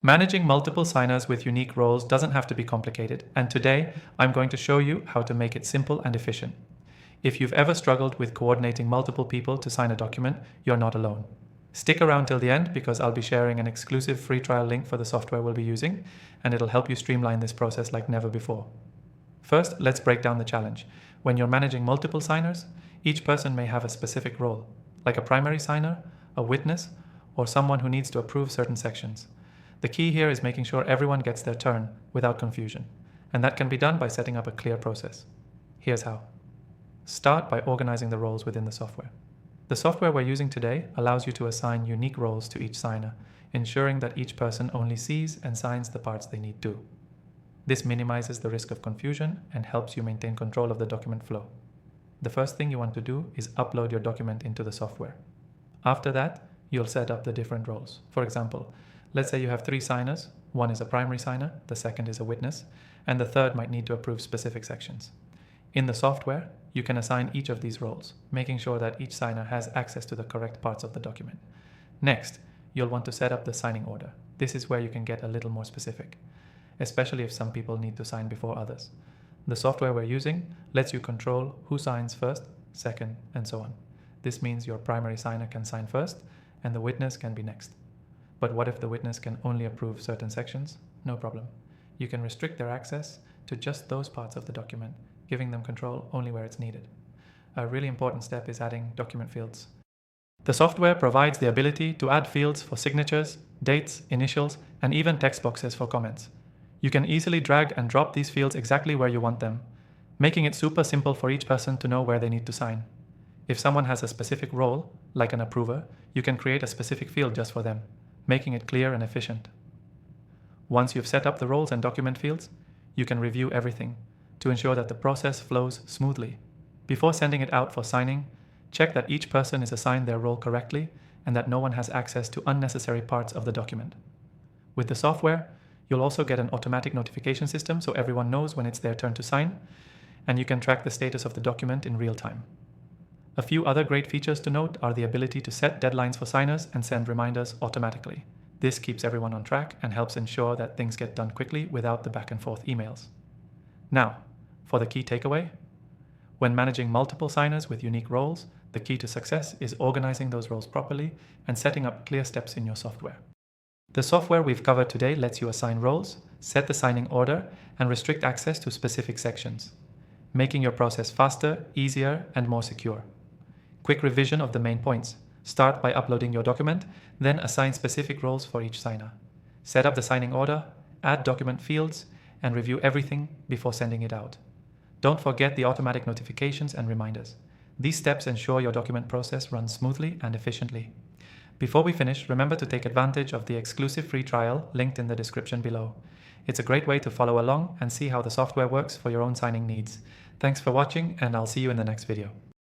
Managing multiple signers with unique roles doesn't have to be complicated, and today I'm going to show you how to make it simple and efficient. If you've ever struggled with coordinating multiple people to sign a document, you're not alone. Stick around till the end because I'll be sharing an exclusive free trial link for the software we'll be using, and it'll help you streamline this process like never before. First, let's break down the challenge. When you're managing multiple signers, each person may have a specific role, like a primary signer, a witness, or someone who needs to approve certain sections. The key here is making sure everyone gets their turn without confusion, and that can be done by setting up a clear process. Here's how. Start by organizing the roles within the software. The software we're using today allows you to assign unique roles to each signer, ensuring that each person only sees and signs the parts they need to. This minimizes the risk of confusion and helps you maintain control of the document flow. The first thing you want to do is upload your document into the software. After that, you'll set up the different roles. For example, let's say you have 3 signers. One is a primary signer, the second is a witness, and the third might need to approve specific sections. In the software, you can assign each of these roles, making sure that each signer has access to the correct parts of the document. Next, you'll want to set up the signing order. This is where you can get a little more specific, especially if some people need to sign before others. The software we're using lets you control who signs first, second, and so on. This means your primary signer can sign first, and the witness can be next. But what if the witness can only approve certain sections? No problem. You can restrict their access to just those parts of the document, giving them control only where it's needed. A really important step is adding document fields. The software provides the ability to add fields for signatures, dates, initials, and even text boxes for comments. You can easily drag and drop these fields exactly where you want them, making it super simple for each person to know where they need to sign. If someone has a specific role, like an approver, you can create a specific field just for them, making it clear and efficient. Once you've set up the roles and document fields, you can review everything to ensure that the process flows smoothly. Before sending it out for signing, check that each person is assigned their role correctly and that no one has access to unnecessary parts of the document. With the software, you'll also get an automatic notification system so everyone knows when it's their turn to sign, and you can track the status of the document in real time. A few other great features to note are the ability to set deadlines for signers and send reminders automatically. This keeps everyone on track and helps ensure that things get done quickly without the back and forth emails. Now, for the key takeaway. When managing multiple signers with unique roles, the key to success is organizing those roles properly and setting up clear steps in your software. The software we've covered today lets you assign roles, set the signing order, and restrict access to specific sections, making your process faster, easier, and more secure. Quick revision of the main points. Start by uploading your document, then assign specific roles for each signer. Set up the signing order, add document fields, and review everything before sending it out. Don't forget the automatic notifications and reminders. These steps ensure your document process runs smoothly and efficiently. Before we finish, remember to take advantage of the exclusive free trial linked in the description below. It's a great way to follow along and see how the software works for your own signing needs. Thanks for watching, and I'll see you in the next video.